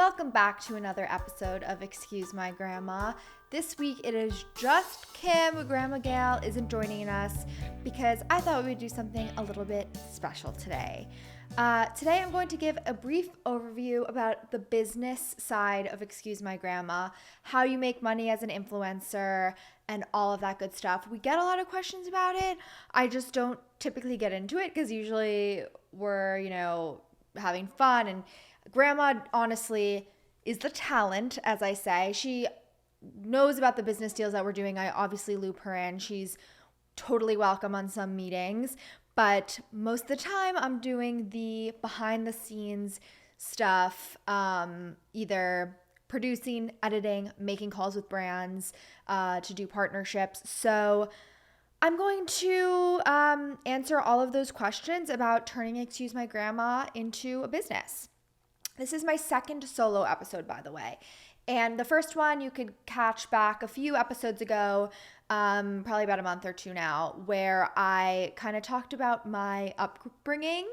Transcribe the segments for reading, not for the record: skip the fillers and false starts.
Welcome back to another episode of Excuse My Grandma. This week it is just Kim. Grandma Gail isn't joining us because I thought we would do something a little bit special today. Today I'm going to give a brief overview about the business side of Excuse My Grandma, how you make money as an influencer, and all of that good stuff. We get a lot of questions about it. I just don't typically get into it because usually we're, having fun, and Grandma honestly is the talent, as I say. She knows about the business deals that we're doing. I obviously loop her in. She's totally welcome on some meetings, but most of the time I'm doing the behind the scenes stuff, either producing, editing, making calls with brands to do partnerships. So I'm going to answer all of those questions about turning Excuse My Grandma into a business. This is my second solo episode, by the way. And the first one you could catch back a few episodes ago, probably about a month or two now, where I kind of talked about my upbringing,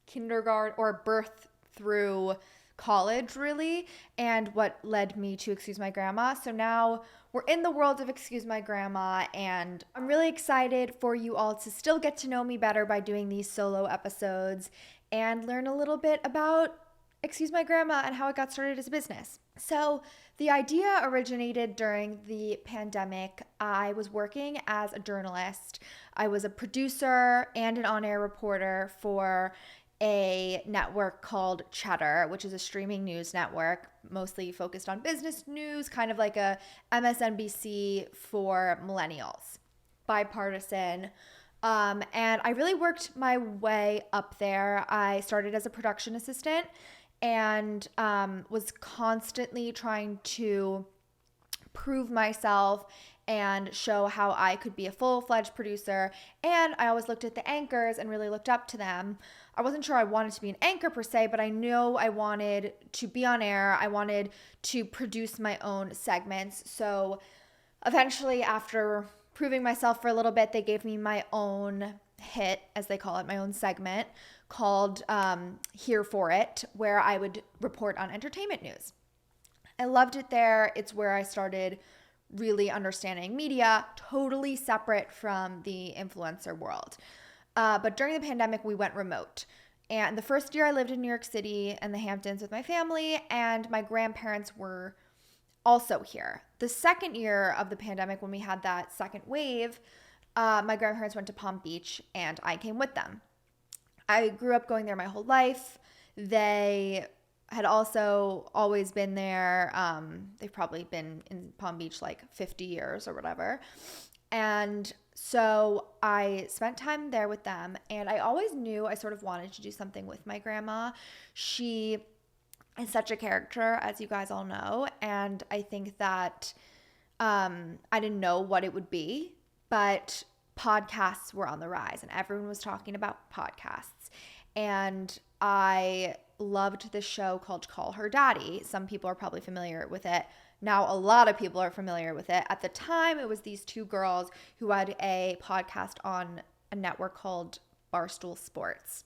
kindergarten or birth through college, really, and what led me to Excuse My Grandma. So now we're in the world of Excuse My Grandma, and I'm really excited for you all to still get to know me better by doing these solo episodes and learn a little bit about Excuse My Grandma and how it got started as a business. So the idea originated during the pandemic. I was working as a journalist. I was a producer and an on-air reporter for a network called Cheddar, which is a streaming news network mostly focused on business news, kind of like a MSNBC for millennials, bipartisan. And I really worked my way up there. I started as a production assistant and was constantly trying to prove myself and show how I could be a full-fledged producer. And I always looked at the anchors and really looked up to them. I wasn't sure I wanted to be an anchor per se, but I knew I wanted to be on air. I wanted to produce my own segments. So eventually, after proving myself for a little bit, they gave me my own hit, as they call it, my own segment called Here For It, where I would report on entertainment news. I loved it there. It's where I started really understanding media, totally separate from the influencer world. But during the pandemic, we went remote. And the first year I lived in New York City and the Hamptons with my family, and my grandparents were also here. The second year of the pandemic, when we had that second wave, my grandparents went to Palm Beach and I came with them. I grew up going there my whole life. They had also always been there. They've probably been in Palm Beach like 50 years or whatever. And so I spent time there with them, and I always knew I sort of wanted to do something with my grandma. She is such a character, as you guys all know, and I think that I didn't know what it would be, but podcasts were on the rise and everyone was talking about podcasts. And I loved this show called Call Her Daddy. Some people are probably familiar with it. Now a lot of people are familiar with it. At the time, it was these two girls who had a podcast on a network called Barstool Sports.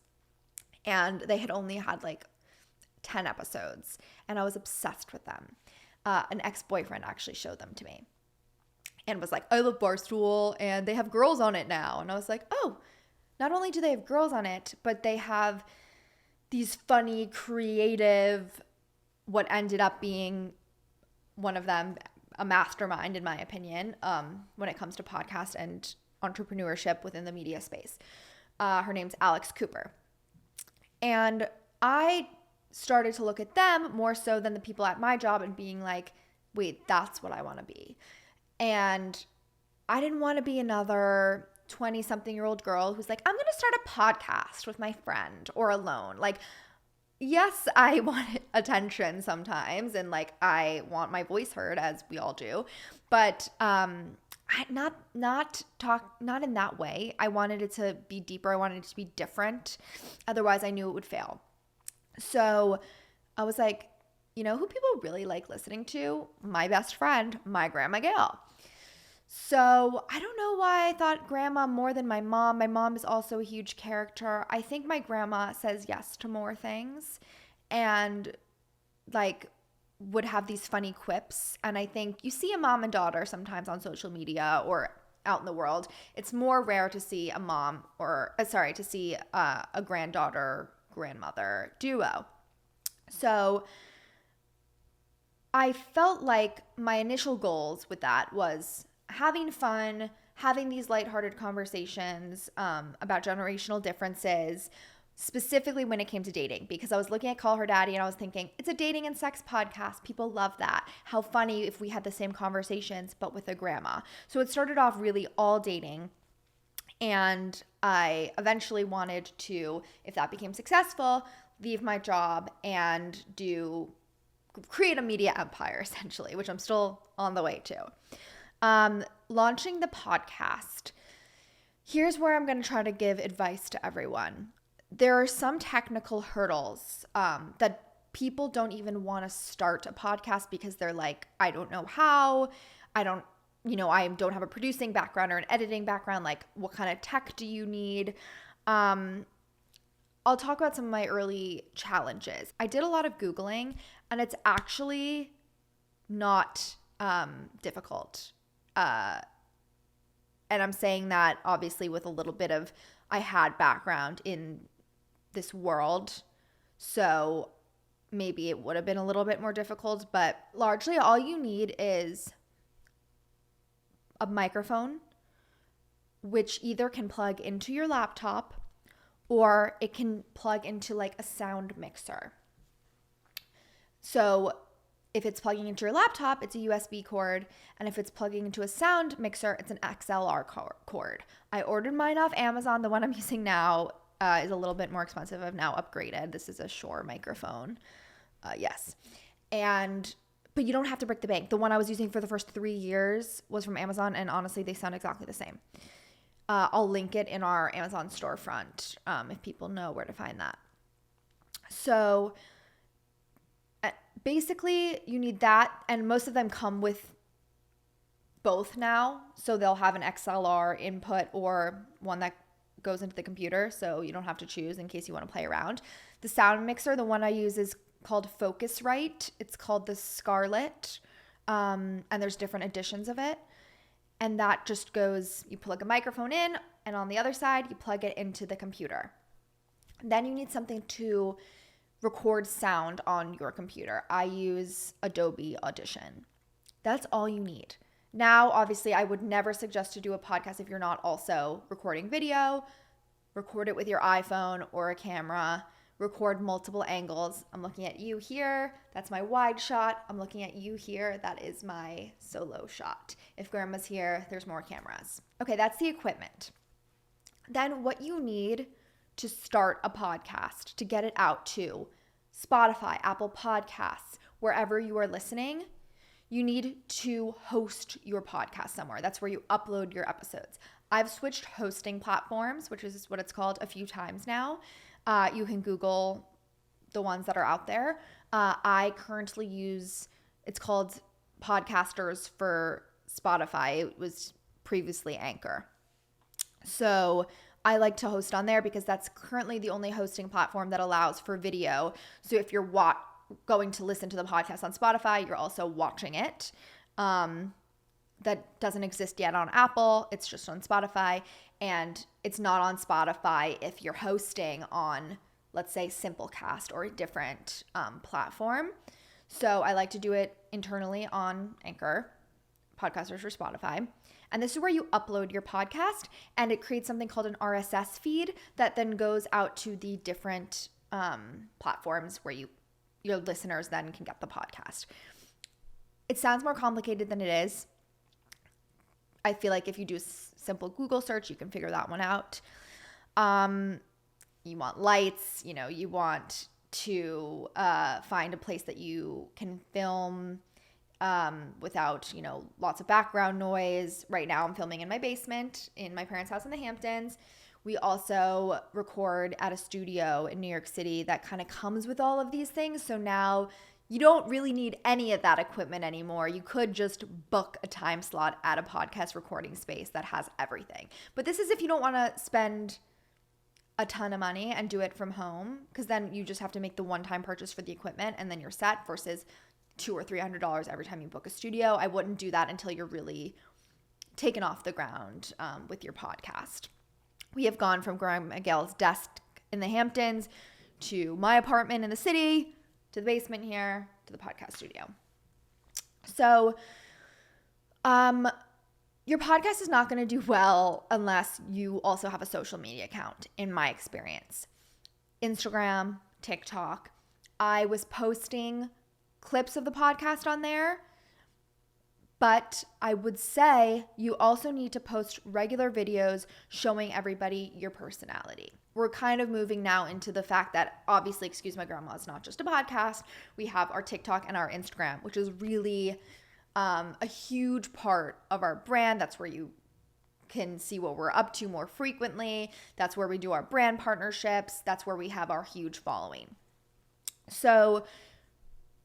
And they had only had like 10 episodes. And I was obsessed with them. An ex-boyfriend actually showed them to me and was like, I love Barstool and they have girls on it now. And I was like, oh, not only do they have girls on it, but they have these funny, creative, what ended up being one of them, a mastermind in my opinion, when it comes to podcast and entrepreneurship within the media space. Her name's Alex Cooper. And I started to look at them more so than the people at my job and being like, wait, that's what I want to be. And I didn't want to be another 20-something-year-old girl who's like, I'm going to start a podcast with my friend or alone. Like, yes, I want attention sometimes, and like I want my voice heard, as we all do, but not in that way. I wanted it to be deeper. I wanted it to be different. Otherwise, I knew it would fail. So I was like, you know who people really like listening to? My best friend, my Grandma Gail. So I don't know why I thought grandma more than my mom. My mom is also a huge character. I think my grandma says yes to more things. And like would have these funny quips. And I think you see a mom and daughter sometimes on social media or out in the world. It's more rare to see a mom to see a granddaughter, grandmother duo. So I felt like my initial goals with that was having fun, having these lighthearted conversations about generational differences, specifically when it came to dating, because I was looking at Call Her Daddy and I was thinking, it's a dating and sex podcast. People love that. How funny if we had the same conversations, but with a grandma. So it started off really all dating. And I eventually wanted to, if that became successful, leave my job and create a media empire, essentially, which I'm still on the way to. Launching the podcast. Here's where I'm going to try to give advice to everyone. There are some technical hurdles that people don't even want to start a podcast because they're like, I don't know how, I don't have a producing background or an editing background. Like, what kind of tech do you need? I'll talk about some of my early challenges. I did a lot of Googling, and it's actually not difficult. And I'm saying that obviously with a little bit of, I had background in this world, so maybe it would have been a little bit more difficult, but largely all you need is a microphone, which either can plug into your laptop or it can plug into like a sound mixer. So if it's plugging into your laptop, it's a USB cord. And if it's plugging into a sound mixer, it's an XLR cord. I ordered mine off Amazon. The one I'm using now is a little bit more expensive. I've now upgraded. This is a Shure microphone. Yes. But you don't have to break the bank. The one I was using for the first 3 years was from Amazon, and honestly, they sound exactly the same. I'll link it in our Amazon storefront if people know where to find that. So basically, you need that, and most of them come with both now. So they'll have an XLR input or one that goes into the computer, so you don't have to choose in case you want to play around. The sound mixer, the one I use is called Focusrite. It's called the Scarlett, and there's different editions of it. And that just goes, you plug a microphone in, and on the other side, you plug it into the computer. Then you need something to record sound on your computer. I use Adobe Audition. That's all you need. Now, obviously, I would never suggest to do a podcast if you're not also recording video. Record it with your iPhone or a camera. Record multiple angles. I'm looking at you here. That's my wide shot. I'm looking at you here. That is my solo shot. If grandma's here, there's more cameras. Okay, that's the equipment. Then what you need to start a podcast, to get it out to Spotify, Apple Podcasts, wherever you are listening, you need to host your podcast somewhere. That's where you upload your episodes. I've switched hosting platforms, which is what it's called, a few times now. You can Google the ones that are out there. I currently use, it's called Podcasters for Spotify. It was previously Anchor. So I like to host on there because that's currently the only hosting platform that allows for video. So if you're going to listen to the podcast on Spotify, you're also watching it. That doesn't exist yet on Apple. It's just on Spotify. And it's not on Spotify if you're hosting on, let's say, Simplecast or a different platform. So I like to do it internally on Anchor, Podcasters for Spotify. And this is where you upload your podcast, and it creates something called an RSS feed that then goes out to the different platforms where your listeners then can get the podcast. It sounds more complicated than it is. I feel like if you do a simple Google search, you can figure that one out. You want lights, you want to find a place that you can film without, lots of background noise. Right now I'm filming in my basement in my parents' house in the Hamptons. We also record at a studio in New York City that kind of comes with all of these things. So now you don't really need any of that equipment anymore. You could just book a time slot at a podcast recording space that has everything. But this is if you don't want to spend a ton of money and do it from home, because then you just have to make the one-time purchase for the equipment and then you're set, versus $200 or $300 every time you book a studio. I wouldn't do that until you're really taken off the ground with your podcast. We have gone from Grandma Gail's desk in the Hamptons to my apartment in the city to the basement here to the podcast studio. So your podcast is not going to do well unless you also have a social media account, in my experience. Instagram, TikTok. I was posting clips of the podcast on there, but I would say you also need to post regular videos showing everybody your personality. We're kind of moving now into the fact that obviously Excuse My Grandma is not just a podcast. We have our TikTok and our Instagram, which is really a huge part of our brand. That's where you can see what we're up to more frequently. That's where we do our brand partnerships. That's where we have our huge following. So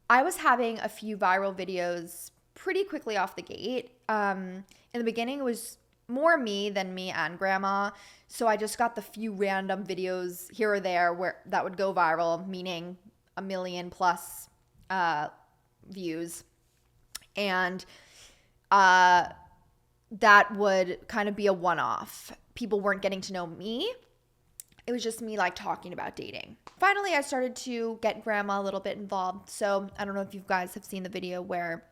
I was having a few viral videos pretty quickly off the gate. In the beginning, it was more me than me and Grandma. So I just got the few random videos here or there where that would go viral, meaning 1 million plus views. And that would kind of be a one-off. People weren't getting to know me. It was just me like talking about dating. Finally, I started to get Grandma a little bit involved. So I don't know if you guys have seen the video where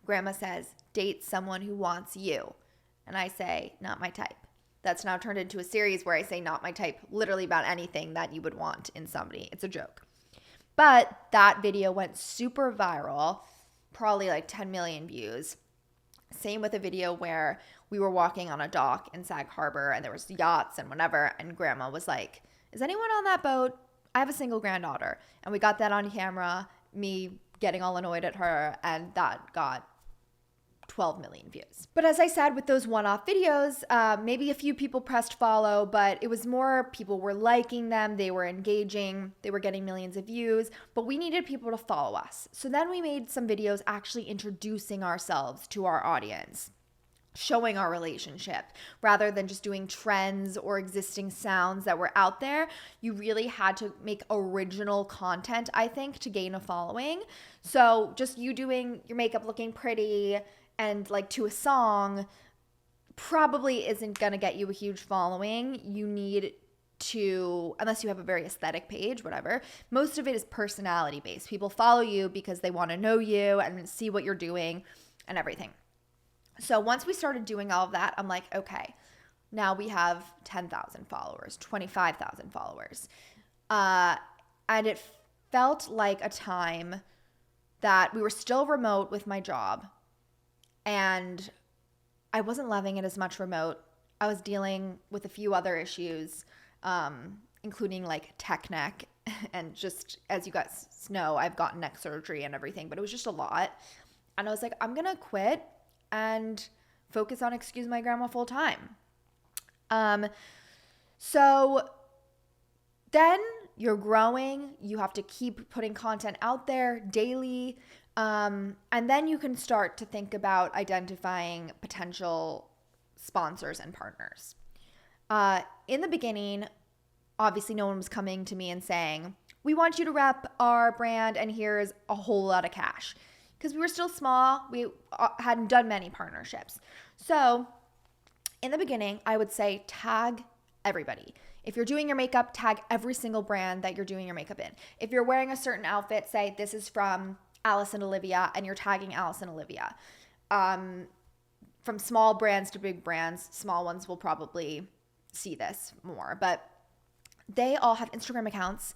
Grandma says, date someone who wants you. And I say, not my type. That's now turned into a series where I say not my type literally about anything that you would want in somebody. It's a joke. But that video went super viral, probably like 10 million views. Same with a video where we were walking on a dock in Sag Harbor and there was yachts and whatever. And Grandma was like, is anyone on that boat? I have a single granddaughter. And we got that on camera, me getting all annoyed at her, and that got 12 million views. But as I said, with those one-off videos, maybe a few people pressed follow, but it was more people were liking them, they were engaging, they were getting millions of views, but we needed people to follow us. So then we made some videos actually introducing ourselves to our audience, showing our relationship rather than just doing trends or existing sounds that were out there. You really had to make original content, I think, to gain a following. So just you doing your makeup looking pretty and like to a song probably isn't going to get you a huge following. You need to, unless you have a very aesthetic page, whatever, most of it is personality based. People follow you because they want to know you and see what you're doing and everything. So once we started doing all of that, I'm like, okay, now we have 10,000 followers, 25,000 followers. And it felt like a time that we were still remote with my job. And I wasn't loving it as much remote. I was dealing with a few other issues, including like tech neck. And just as you guys know, I've gotten neck surgery and everything, but it was just a lot. And I was like, I'm going to quit and focus on Excuse My Grandma full time. So then you're growing. You have to keep putting content out there daily. And then you can start to think about identifying potential sponsors and partners. In the beginning, obviously no one was coming to me and saying, we want you to rep our brand and here's a whole lot of cash. Because we were still small, we hadn't done many partnerships. So in the beginning, I would say tag everybody. If you're doing your makeup, tag every single brand that you're doing your makeup in. If you're wearing a certain outfit, say this is from Alice and Olivia, and you're tagging Alice and Olivia. From small brands to big brands, small ones will probably see this more, but they all have Instagram accounts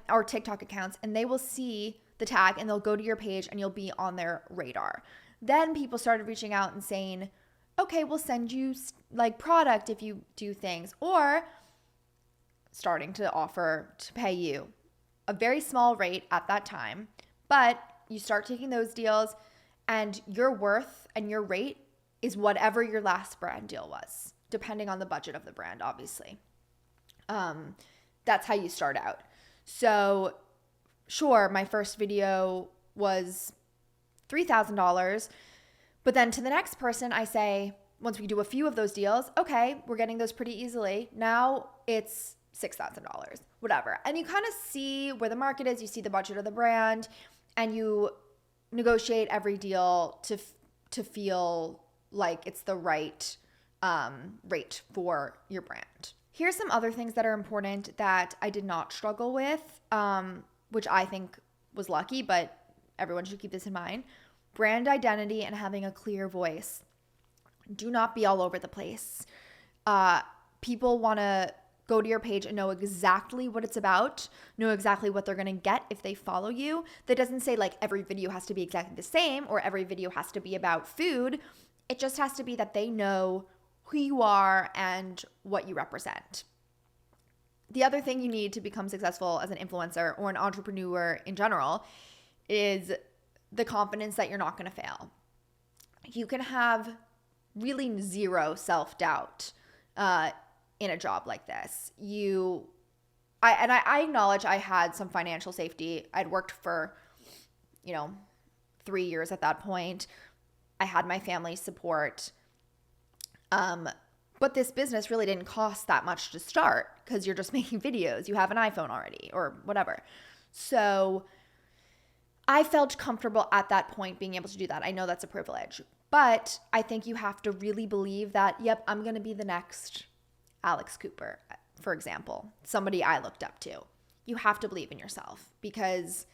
or TikTok accounts, and they will see the tag and they'll go to your page and you'll be on their radar. Then people started reaching out and saying, okay, we'll send you like product if you do things, or starting to offer to pay you a very small rate at that time. But you start taking those deals and your worth and your rate is whatever your last brand deal was, depending on the budget of the brand, obviously. That's how you start out. So sure, my first video was $3,000, but then to the next person, I say, once we do a few of those deals, okay, we're getting those pretty easily. Now it's $6,000, whatever. And you kind of see where the market is, you see the budget of the brand, and you negotiate every deal to feel like it's the right rate for your brand. Here's some other things that are important that I did not struggle with, which I think was lucky, but everyone should keep this in mind. Brand identity and having a clear voice. Do not be all over the place. People want to go to your page and know exactly what it's about, know exactly what they're going to get if they follow you. That doesn't say like every video has to be exactly the same or every video has to be about food. It just has to be that they know who you are and what you represent. The other thing you need to become successful as an influencer or an entrepreneur in general is the confidence that you're not going to fail. You can have really zero self-doubt in a job like this. I acknowledge I had some financial safety. I'd worked for, 3 years at that point. I had my family's support. But this business really didn't cost that much to start because you're just making videos. You have an iPhone already or whatever. So I felt comfortable at that point being able to do that. I know that's a privilege, but I think you have to really believe that, yep, I'm going to be the next Alex Cooper, for example, somebody I looked up to. You have to believe in yourself because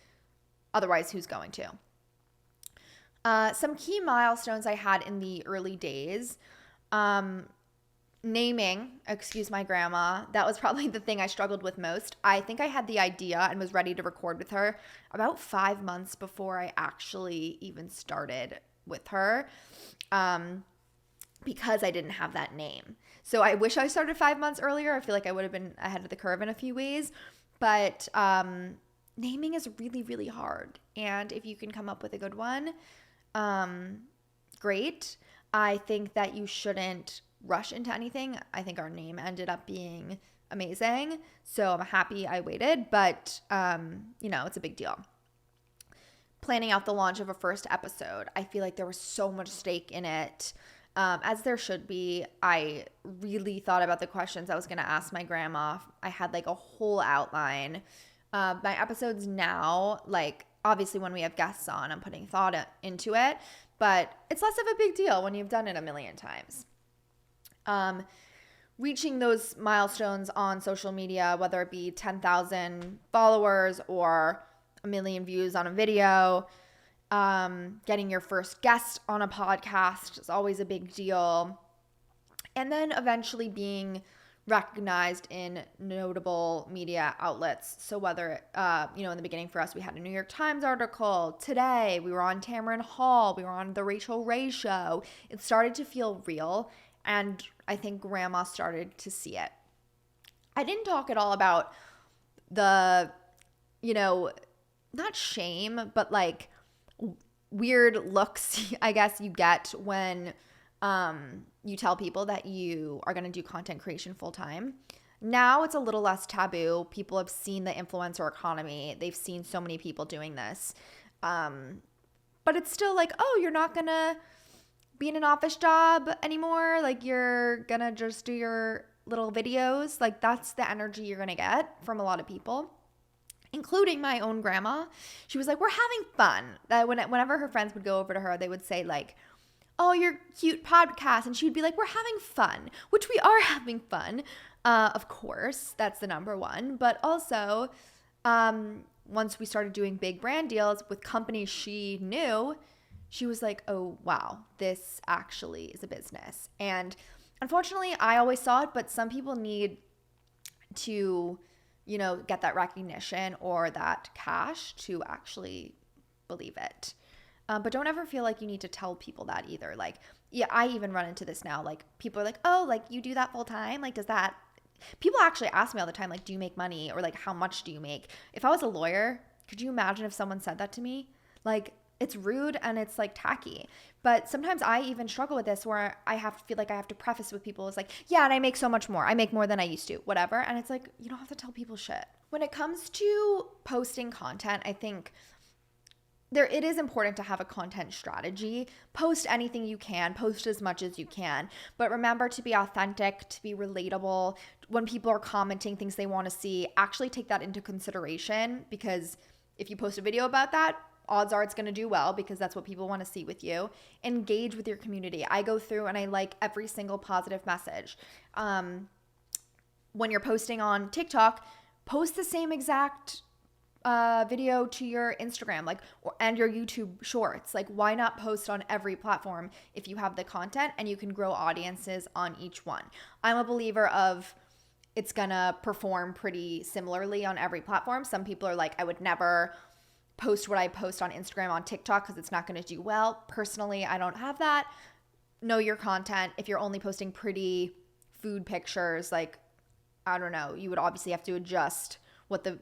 otherwise who's going to? Some key milestones I had in the early days, naming, excuse my grandma, that was probably the thing I struggled with most. I think I had the idea and was ready to record with her about 5 months before I actually even started with her, because I didn't have that name. So I wish I started 5 months earlier. I feel like I would have been ahead of the curve in a few ways, but naming is really, really hard. And if you can come up with a good one, great. I think that you shouldn't rush into anything. I think our name ended up being amazing. So I'm happy I waited, but it's a big deal. Planning out the launch of a first episode. I feel like there was so much stake in it, as there should be. I really thought about the questions I was going to ask my grandma. I had like a whole outline. My episodes now, like obviously when we have guests on, I'm putting thought into it, but it's less of a big deal when you've done it a million times. Reaching those milestones on social media, whether it be 10,000 followers or 1 million views on a video, getting your first guest on a podcast is always a big deal. And then eventually being recognized in notable media outlets. So whether, in the beginning for us, we had a New York Times article. Today, we were on Tamron Hall. We were on the Rachel Ray Show. It started to feel real. And I think grandma started to see it. I didn't talk at all about the, not shame, but like weird looks, I guess, you get when you tell people that you are going to do content creation full time. Now it's a little less taboo. People have seen the influencer economy. They've seen so many people doing this. But it's still like, oh, you're not going to be in an office job anymore. Like you're going to just do your little videos. Like that's the energy you're going to get from a lot of people, including my own grandma. She was like, we're having fun. That whenever her friends would go over to her, they would say like, oh, your cute podcast. And she'd be like, we're having fun, which we are having fun. Of course, that's the number one. But also, once we started doing big brand deals with companies she knew, she was like, oh, wow, this actually is a business. And unfortunately, I always saw it, but some people need to, get that recognition or that cash to actually believe it. But don't ever feel like you need to tell people that either. Like, yeah, I even run into this now. Like, people are like, oh, like, you do that full time? Like, people actually ask me all the time, like, do you make money? Or like, how much do you make? If I was a lawyer, could you imagine if someone said that to me? Like, it's rude and it's like tacky. But sometimes I even struggle with this where I have to feel like I have to preface with people. It's like, yeah, and I make so much more. I make more than I used to, whatever. And it's like, you don't have to tell people shit. When it comes to posting content, I think it is important to have a content strategy. Post anything you can, post as much as you can, but remember to be authentic, to be relatable. When people are commenting things they want to see, actually take that into consideration, because if you post a video about that, odds are it's going to do well because that's what people want to see with you. Engage with your community. I go through and I like every single positive message. When you're posting on TikTok, post the same exact video to your Instagram, and your YouTube shorts. Like, why not post on every platform if you have the content and you can grow audiences on each one? I'm a believer of it's gonna perform pretty similarly on every platform. Some people are like, I would never post what I post on Instagram on TikTok because it's not gonna do well. Personally, I don't have that. Know your content. If you're only posting pretty food pictures, like, I don't know, you would obviously have to adjust what the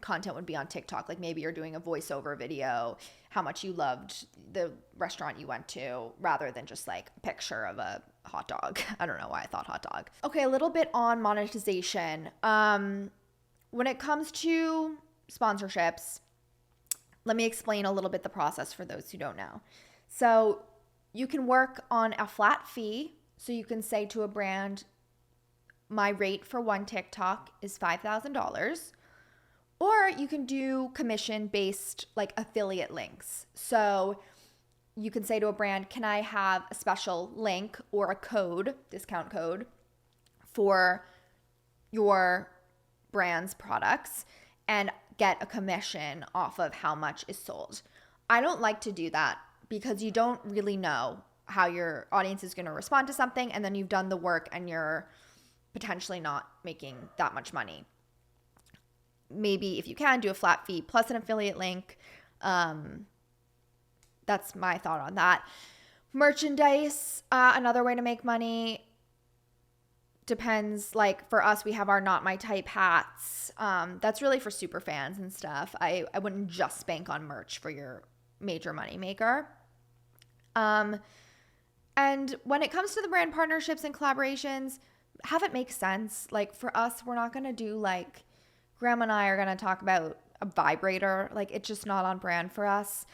content would be on TikTok. Like, maybe you're doing a voiceover video, how much you loved the restaurant you went to, rather than just like a picture of a hot dog. I don't know why I thought hot dog. Okay, a little bit on monetization. When it comes to sponsorships, let me explain a little bit the process for those who don't know. So you can work on a flat fee. So you can say to a brand, my rate for one TikTok is $5,000. Or you can do commission-based, like, affiliate links. So you can say to a brand, can I have a special link or a code, discount code, for your brand's products and get a commission off of how much is sold. I don't like to do that because you don't really know how your audience is going to respond to something, and then you've done the work and you're potentially not making that much money. Maybe if you can, do a flat fee plus an affiliate link. That's my thought on that. Merchandise, another way to make money. Depends. Like, for us, we have our Not My Type hats. That's really for super fans and stuff. I wouldn't just bank on merch for your major money maker. And when it comes to the brand partnerships and collaborations, have it make sense. Like, for us, we're not going to do, like, Grandma and I are going to talk about a vibrator. Like, it's just not on brand for us.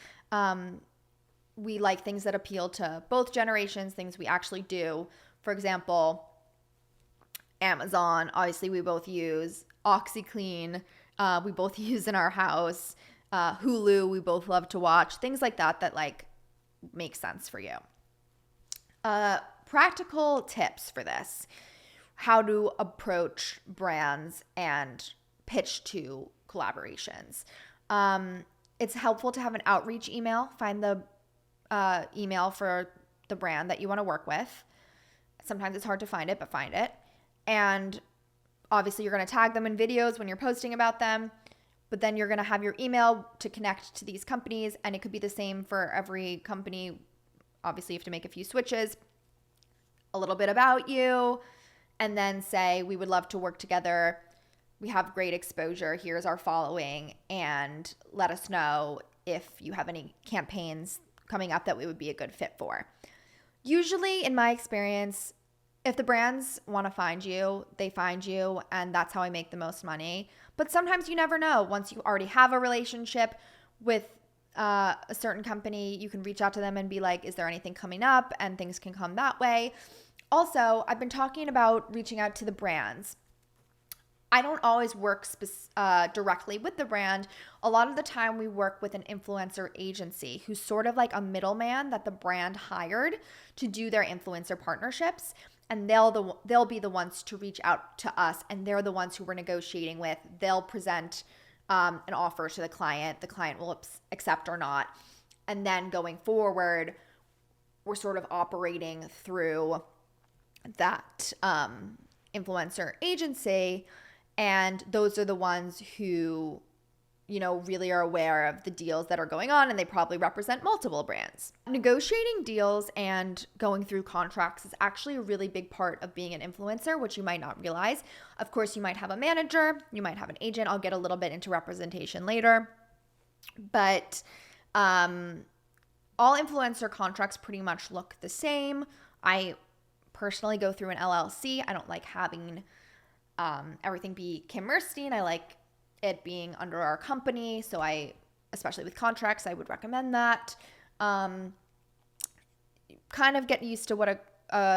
We like things that appeal to both generations, things we actually do. For example, Amazon, obviously we both use. OxyClean, we both use in our house. Hulu, we both love to watch. Things like that like make sense for you. Practical tips for this. How to approach brands and pitch to collaborations. It's helpful to have an outreach email. Find the email for the brand that you want to work with. Sometimes it's hard to find it, but find it. And obviously you're going to tag them in videos when you're posting about them, but then you're going to have your email to connect to these companies, and it could be the same for every company. Obviously you have to make a few switches. A little bit about you, and then say, we would love to work together. We have great exposure. Here's our following, and let us know if you have any campaigns coming up that we would be a good fit for. Usually, in my experience, if the brands want to find you, they find you, and that's how I make the most money. But sometimes you never know. Once you already have a relationship with a certain company, you can reach out to them and be like, is there anything coming up? And things can come that way. Also, I've been talking about reaching out to the brands. I don't always work directly with the brand. A lot of the time we work with an influencer agency who's sort of like a middleman that the brand hired to do their influencer partnerships. And they'll be the ones to reach out to us, and they're the ones who we're negotiating with. They'll present an offer to the client. The client will accept or not. And then going forward, we're sort of operating through that influencer agency. And those are the ones who, really are aware of the deals that are going on, and they probably represent multiple brands. Negotiating deals and going through contracts is actually a really big part of being an influencer, which you might not realize. Of course, you might have a manager, you might have an agent. I'll get a little bit into representation later. But all influencer contracts pretty much look the same. I personally go through an LLC. I don't like having everything be Kim Merstein. I like it being under our company. So especially with contracts, I would recommend that. Kind of get used to what a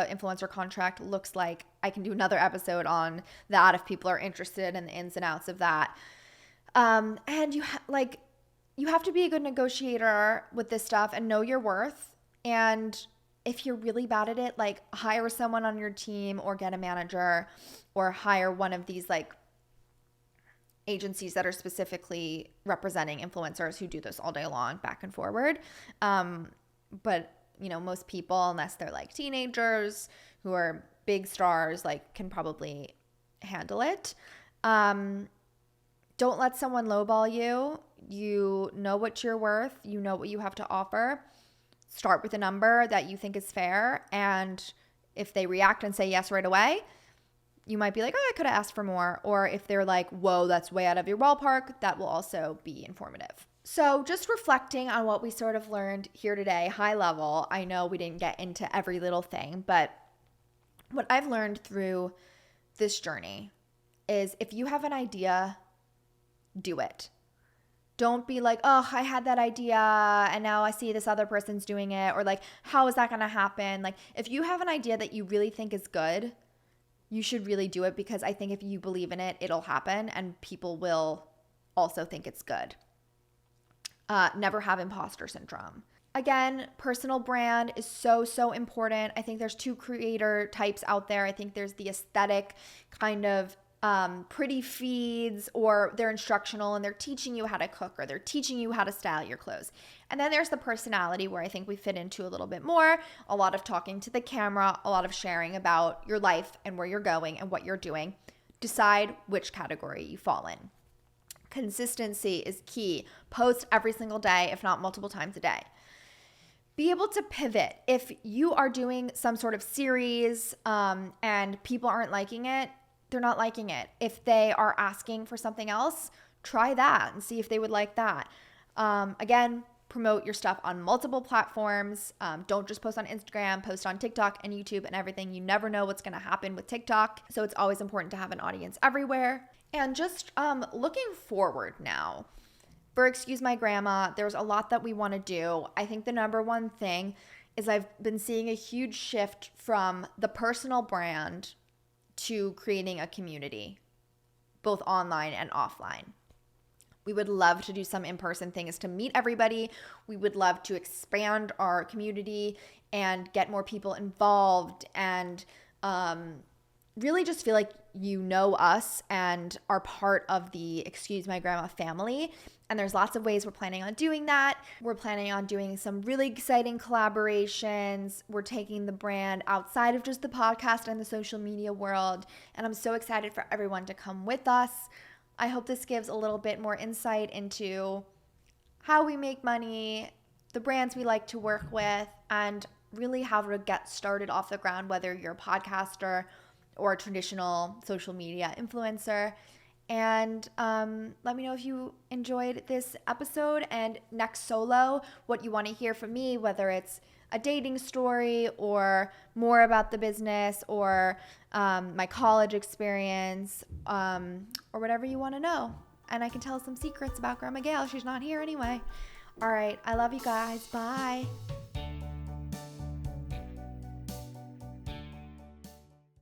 influencer contract looks like. I can do another episode on that if people are interested in the ins and outs of that. And you have to be a good negotiator with this stuff and know your worth. And if you're really bad at it, like hire someone on your team or get a manager or hire one of these like agencies that are specifically representing influencers who do this all day long back and forward. But most people, unless they're like teenagers who are big stars, like can probably handle it. Don't let someone lowball you. You know what you're worth. You know what you have to offer. Start with a number that you think is fair. And if they react and say yes right away, you might be like, oh, I could have asked for more. Or if they're like, whoa, that's way out of your ballpark, that will also be informative. So just reflecting on what we sort of learned here today, high level, I know we didn't get into every little thing, but what I've learned through this journey is if you have an idea, do it. Don't be like, oh, I had that idea and now I see this other person's doing it, or like, how is that going to happen? Like, if you have an idea that you really think is good, you should really do it, because I think if you believe in it, it'll happen and people will also think it's good. Never have imposter syndrome. Again, personal brand is so, so important. I think there's two creator types out there. I think there's the aesthetic kind of pretty feeds, or they're instructional and they're teaching you how to cook, or they're teaching you how to style your clothes. And then there's the personality, where I think we fit into a little bit more, a lot of talking to the camera, a lot of sharing about your life and where you're going and what you're doing. Decide which category you fall in. Consistency is key. Post every single day, if not multiple times a day. Be able to pivot. If you are doing some sort of series and people aren't liking it, they're not liking it. If they are asking for something else, try that and see if they would like that. Again, promote your stuff on multiple platforms. Don't just post on Instagram, post on TikTok and YouTube and everything. You never know what's going to happen with TikTok. So it's always important to have an audience everywhere. And just looking forward now, for Excuse My Grandma, there's a lot that we want to do. I think the number one thing is I've been seeing a huge shift from the personal brand to creating a community, both online and offline. We would love to do some in-person things to meet everybody. We would love to expand our community and get more people involved, and really just feel like you know us and are part of the Excuse My Grandma family. And there's lots of ways we're planning on doing that. We're planning on doing some really exciting collaborations. We're taking the brand outside of just the podcast and the social media world. And I'm so excited for everyone to come with us. I hope this gives a little bit more insight into how we make money, the brands we like to work with, and really how to get started off the ground, whether you're a podcaster or a traditional social media influencer. And let me know if you enjoyed this episode, and next solo, what you want to hear from me, whether it's a dating story or more about the business or my college experience, or whatever you want to know. And I can tell some secrets about Grandma Gail. She's not here anyway. All right. I love you guys. Bye.